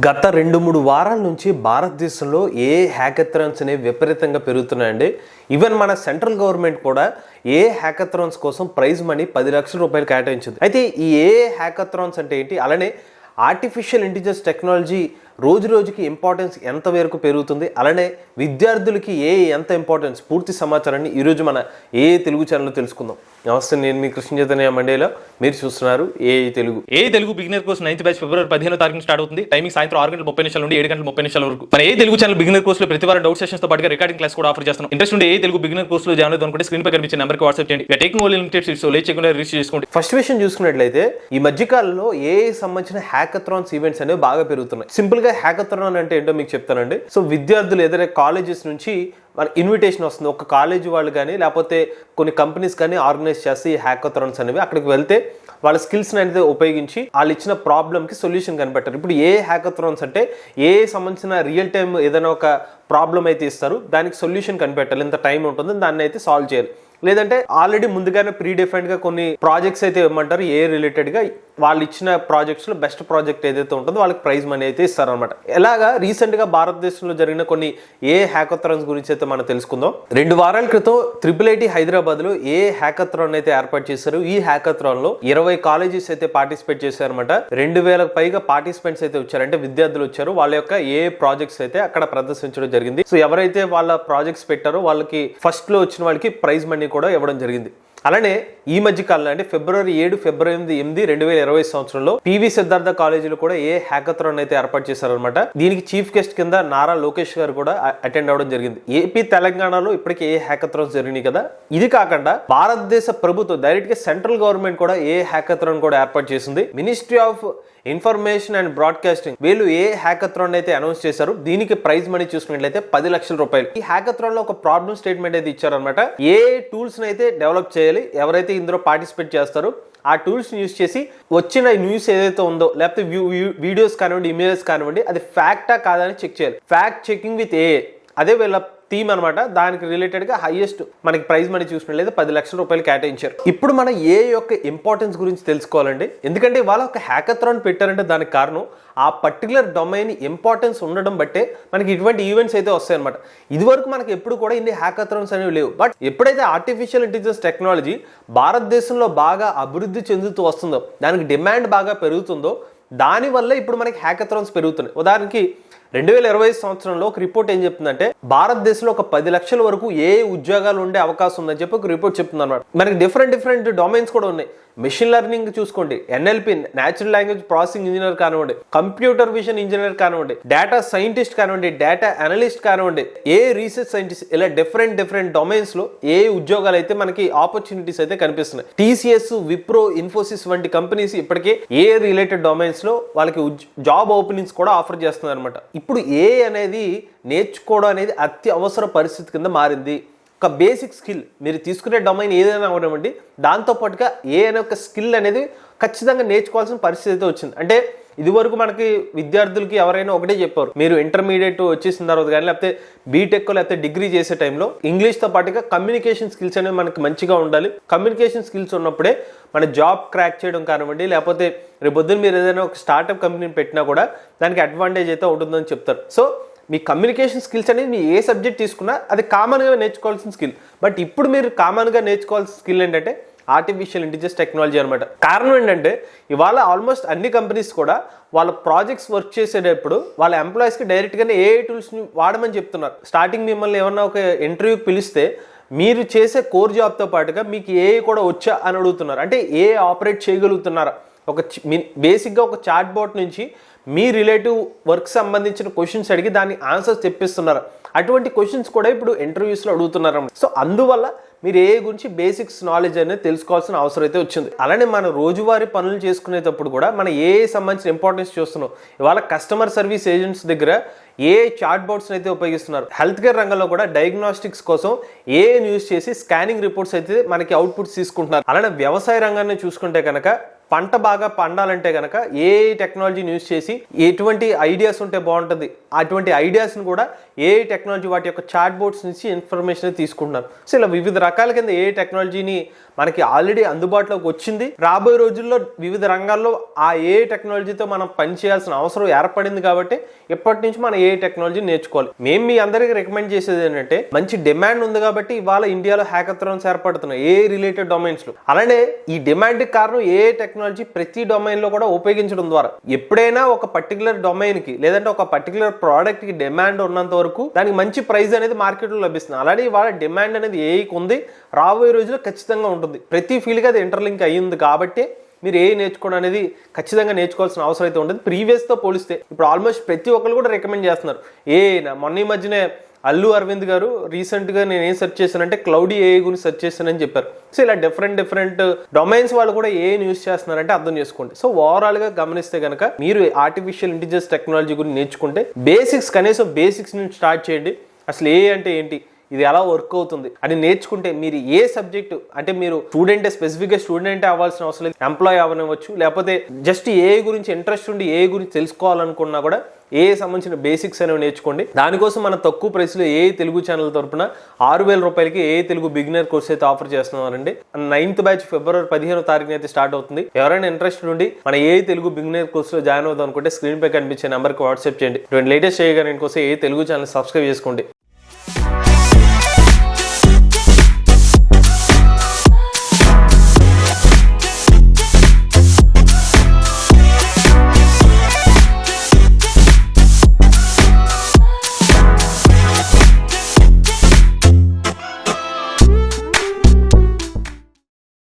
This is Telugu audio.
గత 2-3 వారాల నుంచి భారతదేశంలో హ్యాకథాన్స్ అనేవి విపరీతంగా పెరుగుతున్నాయండి. ఈవెన్ మన సెంట్రల్ గవర్నమెంట్ కూడా హ్యాకథాన్స్ కోసం ప్రైజ్ మనీ 10 లక్షల రూపాయలు కేటాయించింది. అయితే ఈ హ్యాకథాన్స్ అంటే ఏంటి, అలానే ఆర్టిఫిషియల్ ఇంటెలిజెన్స్ టెక్నాలజీ రోజు రోజుకి ఇంపార్టెన్స్ ఎంత వరకు పెరుగుతుంది, అలానే విద్యార్థులకి ఎంత ఇంపార్టెన్స్, పూర్తి సమాచారాన్ని ఈరోజు మన తెలుగు ఛానల్లో తెలుసుకుందాం. నమస్తే, నేను మీ కృష్ణ చైతన్య మండేలో, మీరు చూస్తున్నారు Telugu beginner course 9th batch ఫిబ్రవరి 15వ తారీఖున స్టార్ట్ అవుతుంది. టైమింగ్ సాయంత్రం 6:30 నుండి 7:30 వరకు. మన తెలుగు ఛానల్ బిగినర్ కోర్స్ లో ప్రతి వారం డౌట్ సెషన్స్ తో పాటుగా రికార్డింగ్ క్లాస్ కూడా ఆఫర్ చేస్తున్నాం. ఇంట్రెస్ట్ ఉంటే తెలుగు బిగినర్ కోర్స్ లో జాయిన్ అవుతుంటే స్క్రీన్ పై కనిపించే నెంబర్ కి వాట్సాప్ చేయండి. Taking only limited seats, late చేయకుండా రిజిస్టర్ చేసుకోండి. ఫస్ట్ విషయం చూసుకున్నట్లయితే ఈ మధ్యకాలంలో సంబంధించిన హ్యాకథాన్స్ ఈవెంట్స్ అనేవి బాగా పెరుగుతున్నాయి. సింపుల్ గా హ్యాకథాన్ అంటే ఏంటో మీకు చెప్తానండి. సో విద్యార్థులు ఏదైనా కాలేజెస్ నుంచి మన ఇన్విటేషన్ వస్తుంది, ఒక కాలేజ్ వాళ్ళు కానీ లేకపోతే కొన్ని కంపెనీస్ కానీ ఆర్గనైజ్ చేస్తే ఈ హ్యాకథాన్స్ అనేవి అక్కడికి వెళ్తే వాళ్ళ స్కిల్స్ అనేది ఉపయోగించి వాళ్ళు ఇచ్చిన ప్రాబ్లమ్ కి సొల్యూషన్ కనిపెట్టారు. ఇప్పుడు హ్యాకథాన్స్ అంటే సంబంధించిన రియల్ టైం ఏదైనా ఒక ప్రాబ్లం అయితే ఇస్తారు, దానికి సొల్యూషన్ కనిపెట్టాలి, ఎంత టైం ఉంటుంది, దాన్ని అయితే సాల్వ్ చేయాలి. లేదంటే ఆల్రెడీ ముందుగానే ప్రీ డిఫైన్డ్ గా కొన్ని ప్రాజెక్ట్స్ అయితే ఇవ్వమంటారు. రిలేటెడ్ గా వాళ్ళు ఇచ్చిన ప్రాజెక్ట్స్ లో బెస్ట్ ప్రాజెక్ట్ ఏదైతే ఉంటుందో వాళ్ళకి ప్రైజ్ మనీ అయితే ఇస్తారనమాట. ఎలాగా రీసెంట్ గా భారతదేశంలో జరిగిన కొన్ని హ్యాకథాన్స్ గురించి అయితే మనం తెలుసుకుందాం. 2 వారాల క్రితం IIIT హైదరాబాద్ లో హ్యాకథాన్ అయితే ఏర్పాటు చేశారు. ఈ హ్యాకథాన్ లో 20 కాలేజెస్ అయితే పార్టిసిపేట్ చేశారనమాట. 2000కు పైగా పార్టిసిపెంట్స్ అయితే వచ్చారు, అంటే విద్యార్థులు వచ్చారు. వాళ్ళ యొక్క ప్రాజెక్ట్స్ అయితే అక్కడ ప్రదర్శించడం జరిగింది. సో ఎవరైతే వాళ్ళ ప్రాజెక్ట్స్ పెట్టారో వాళ్ళకి ఫస్ట్ లో వచ్చిన వాళ్ళకి ప్రైజ్ మనీ కూడా ఇవ్వడం జరిగింది. అలానే ఈ మధ్య కాలంలో అంటే ఫిబ్రవరి 7, ఫిబ్రవరి 8, 2020 సంవత్సరంలో పివి సిద్ధార్థ కాలేజీలో కూడా హ్యాకథాన్ అయితే ఏర్పాటు చేశారనమాట. దీనికి చీఫ్ గెస్ట్ కింద నారా లోకేష్ గారు కూడా అటెండ్ అవ్వడం జరిగింది. ఏపీ, తెలంగాణలో ఇప్పటికే హ్యాకథాన్స్ జరిగినాయి కదా. ఇది కాకుండా భారతదేశ ప్రభుత్వం డైరెక్ట్ గా సెంట్రల్ గవర్నమెంట్ కూడా హ్యాకథాన్ కూడా ఏర్పాటు చేసింది. Ministry of information and broadcasting వీళ్ళు హ్యాకథాన్ అయితే అనౌన్స్ చేశారు. దీనికి ప్రైజ్ మనీ చూసుకున్నట్లయితే 10 లక్షల రూపాయలు. ఈ హ్యాకథాన్ లో ఒక ప్రాబ్లమ్ స్టేట్మెంట్ అయితే ఇచ్చారనమాట. టూల్స్ అయితే డెవలప్ చేయాలి, ఎవరైతే ఇందులో పార్టిసిపేట్ చేస్తారో ఆ టూల్స్ యూజ్ చేసి వచ్చిన న్యూస్ ఏదైతే ఉందో, లేకపోతే వీడియోస్ కానివ్వండి, ఇమేజెస్ కానివ్వండి, అది ఫ్యాక్టా కాదని చెక్ చేయాలి. ఫ్యాక్ట్ చెకింగ్ విత్ అదే వీళ్ళ థీమ్ అనమాట. దానికి రిలేటెడ్ గా హైయెస్ట్ మనకి ప్రైజ్ మనీ చూసుకున్నట్లయితే 10 లక్షల రూపాయలు కేటాయించారు. ఇప్పుడు మన యొక్క ఇంపార్టెన్స్ గురించి తెలుసుకోవాలండి. ఎందుకంటే వాళ్ళ ఒక హ్యాకథాన్ పెట్టారంటే దానికి కారణం ఆ పర్టికులర్ డొమైన్ ఇంపార్టెన్స్ ఉండడం బట్టే మనకి ఇటువంటి ఈవెంట్స్ అయితే వస్తాయి అనమాట. ఇదివరకు మనకి ఎప్పుడు కూడా ఇన్ని హ్యాకథాన్స్ అనేవి లేవు. బట్ ఎప్పుడైతే ఆర్టిఫిషియల్ ఇంటెలిజెన్స్ టెక్నాలజీ భారతదేశంలో బాగా అభివృద్ధి చెందుతూ వస్తుందో, దానికి డిమాండ్ బాగా పెరుగుతుందో, దానివల్ల ఇప్పుడు మనకి హ్యాకథాన్స్ పెరుగుతున్నాయి. ఉదాహరణకి 2020 సంవత్సరంలో ఒక రిపోర్ట్ ఏం చెప్తుందంటే భారతదేశంలో ఒక 10 లక్షల వరకు ఉద్యోగాలు ఉండే అవకాశం ఉందని చెప్పి ఒక రిపోర్ట్ చెప్తుంది అనమాట. మనకి డిఫరెంట్ డొమైన్స్ కూడా ఉన్నాయి. మెషిన్ లెర్నింగ్ చూసుకోండి, NLP natural language processing engineer కానివ్వండి, కంప్యూటర్ విజన్ ఇంజనీర్ కానివ్వండి, డేటా సైంటిస్ట్ కానివ్వండి, డేటా అనలిస్ట్ కానివ్వండి, రీసెర్చ్ సైంటిస్ట్, ఇలా డిఫరెంట్ డొమైన్స్ లో ఉద్యోగాలు అయితే మనకి ఆపర్చునిటీస్ అయితే కనిపిస్తున్నాయి. TCS, విప్రో, ఇన్ఫోసిస్ వంటి కంపెనీస్ ఇప్పటికే రిలేటెడ్ డొమైన్స్ లో వాళ్ళకి జాబ్ ఓపెనింగ్స్ కూడా ఆఫర్ చేస్తున్నారు అనమాట. ఇప్పుడు అనేది నేర్చుకోవడం అనేది అత్యవసర పరిస్థితి కింద మారింది. ఒక బేసిక్ స్కిల్, మీరు తీసుకునే డొమైన్ ఏదైనా అవనివ్వండి, దాంతోపాటుగా అనే ఒక స్కిల్ అనేది ఖచ్చితంగా నేర్చుకోవాల్సిన పరిస్థితి అయితే వచ్చింది. అంటే ఇదివరకు మనకి విద్యార్థులకి ఎవరైనా ఒకటే చెప్పారు, మీరు ఇంటర్మీడియట్ వచ్చేసిన తర్వాత కానీ లేకపోతే బీటెక్ లేకపోతే డిగ్రీ చేసే టైంలో ఇంగ్లీష్తో పాటుగా కమ్యూనికేషన్ స్కిల్స్ అనేవి మనకి మంచిగా ఉండాలి. కమ్యూనికేషన్ స్కిల్స్ ఉన్నప్పుడే మన జాబ్ క్రాక్ చేయడం కానివ్వండి, లేకపోతే రేపు పొద్దున్న మీరు ఏదైనా ఒక స్టార్ట్అప్ కంపెనీని పెట్టినా కూడా దానికి అడ్వాంటేజ్ అయితే ఉంటుందని చెప్తారు. సో మీ కమ్యూనికేషన్ స్కిల్స్ అనేది మీ సబ్జెక్ట్ తీసుకున్నా అది కామన్గా నేర్చుకోవాల్సిన స్కిల్. బట్ ఇప్పుడు మీరు కామన్గా నేర్చుకోవాల్సిన స్కిల్ ఏంటంటే ఆర్టిఫిషియల్ ఇంటెలిజెన్స్ టెక్నాలజీ అనమాట. కారణం ఏంటంటే ఇవాళ ఆల్మోస్ట్ అన్ని కంపెనీస్ కూడా వాళ్ళ ప్రాజెక్ట్స్ వర్క్ చేసేటప్పుడు వాళ్ళ ఎంప్లాయీస్కి డైరెక్ట్గానే టూల్స్ని వాడమని చెప్తున్నారు. స్టార్టింగ్ మిమ్మల్ని ఏమన్నా ఒక ఇంటర్వ్యూకి పిలిస్తే మీరు చేసే కోర్ జాబ్తో పాటుగా మీకు కూడా వచ్చా అని అడుగుతున్నారు. అంటే ఆపరేట్ చేయగలుగుతున్నారా, ఒక బేసిక్గా ఒక చాట్ బోట్ నుంచి మీ రిలేటివ్ వర్క్ సంబంధించిన క్వశ్చన్స్ అడిగి దాని ఆన్సర్స్ తెప్పిస్తున్నారు. అటువంటి క్వశ్చన్స్ కూడా ఇప్పుడు ఇంటర్వ్యూస్లో అడుగుతున్నారు. సో అందువల్ల మీరు గురించి బేసిక్స్ నాలెడ్జ్ అనేది తెలుసుకోవాల్సిన అవసరం అయితే వచ్చింది. అలానే మన రోజువారీ పనులు చేసుకునేటప్పుడు కూడా మనం సంబంధించిన ఇంపార్టెన్స్ చూస్తున్నాం. ఇవాళ కస్టమర్ సర్వీస్ ఏజెంట్స్ దగ్గర చాట్ బోట్స్ అయితే ఉపయోగిస్తున్నారు. హెల్త్ కేర్ రంగంలో కూడా డయాగ్నోస్టిక్స్ కోసం యూజ్ చేసి స్కానింగ్ రిపోర్ట్స్ అయితే మనకి అవుట్పుట్స్ తీసుకుంటున్నారు. అలానే వ్యవసాయ రంగాన్ని చూసుకుంటే కనుక పంట బాగా పండాలంటే గనక ఏ టెక్నాలజీని యూజ్ చేసి ఎటువంటి ఐడియాస్ ఉంటే బాగుంటుంది, అటువంటి ఐడియాస్ని కూడా ఏ టెక్నాలజీ వాటి యొక్క చాట్ బోర్డ్స్ నుంచి ఇన్ఫర్మేషన్ తీసుకుంటున్నారు. సో ఇలా వివిధ రకాల కింద ఏ టెక్నాలజీని మనకి ఆల్రెడీ అందుబాటులోకి వచ్చింది, రాబోయే రోజుల్లో వివిధ రంగాల్లో ఆ ఏ టెక్నాలజీతో మనం పని చేయాల్సిన అవసరం ఏర్పడింది. కాబట్టి ఎప్పటి నుంచి మనం ఏ టెక్నాలజీ నేర్చుకోవాలి. మేము మీ అందరికీ రికమెండ్ చేసేది ఏంటంటే, మంచి డిమాండ్ ఉంది కాబట్టి ఇవాళ ఇండియాలో హ్యాకథాన్స్ ఏర్పడుతున్నాయి ఏ రిలేటెడ్ డొమైన్స్ లో. అలానే ఈ డిమాండ్ కారణం ఏ టెక్నాలజీ ప్రతి డొమైన్ లో కూడా ఉపయోగించడం ద్వారా ఎప్పుడైనా ఒక పర్టికులర్ డొమైన్ కి లేదంటే ఒక పర్టికులర్ ప్రోడక్ట్ కి డిమాండ్ ఉన్నంత వరకు దానికి మంచి ప్రైస్ అనేది మార్కెట్ లో లభిస్తుంది. అలానే ఇవాళ డిమాండ్ అనేది ఏకి ఉంది, రాబోయే రోజుల్లో ఖచ్చితంగా ఉంటుంది. ప్రతి ఫీల్డ్గా అది ఇంటర్లింక్ అయ్యింది కాబట్టి మీరు ఏ నేర్చుకోవడం అనేది ఖచ్చితంగా నేర్చుకోవాల్సిన అవసరం అయితే ఉంటుంది. ప్రీవియస్తో పోలిస్తే ఇప్పుడు ఆల్మోస్ట్ ప్రతి ఒక్కరు కూడా రికమెండ్ చేస్తున్నారు. మొన్న ఈ మధ్యనే అల్లు అరవింద్ గారు రీసెంట్గా నేను ఏం సెర్చ్ చేశానంటే క్లౌడీ ఏఐ గురించి సెర్చ్ చేశానని చెప్పారు. సో ఇలా డిఫరెంట్ డొమైన్స్ వాళ్ళు కూడా ఏఐని యూజ్ చేస్తున్నారంటే అర్థం చేసుకోండి. సో ఓవరాల్గా గమనిస్తే కనుక మీరు ఆర్టిఫిషియల్ ఇంటెలిజెన్స్ టెక్నాలజీ గురించి నేర్చుకుంటే కనీసం బేసిక్స్ నుంచి స్టార్ట్ చేయండి. అసలు ఏ అంటే ఏంటి, ఇది ఎలా వర్క్ అవుతుంది అని నేర్చుకుంటే మీరు ఏ సబ్జెక్టు అంటే మీరు స్పెసిఫిక్గా స్టూడెంట్ అవ్వాల్సిన అవసరం లేదు, ఎంప్లాయ్ అవ్వనివ్వచ్చు, లేకపోతే జస్ట్ ఏ గురించి ఇంట్రెస్ట్ ఉండి ఏ గురించి తెలుసుకోవాలనుకున్నా కూడా ఏ సంబంధించిన బేసిక్స్ అనేవి నేర్చుకోండి. దానికోసం మన తక్కువ ప్రైస్లో ఏ తెలుగు ఛానల్ తరపున 6,000 రూపాయలకి ఏ తెలుగు బిగినర్ కోర్స్ అయితే ఆఫర్ చేస్తున్నారండి. 9th బ్యాచ్ ఫిబ్రవరి 15వ తారీఖున అయితే స్టార్ట్ అవుతుంది. ఎవరైనా ఇంట్రెస్ట్ ఉండి మన ఏ తెలుగు బిగినర్ కోర్సులో జాయిన్ అవుదాం అనుకుంటే స్క్రీన్ పై కనిపించే నెంబర్కి వాట్సాప్ చేయండి. లేటెస్ట్ చేయగానే కోసం ఏ తెలుగు ఛానల్ సబ్స్క్రైబ్ చేసుకోండి.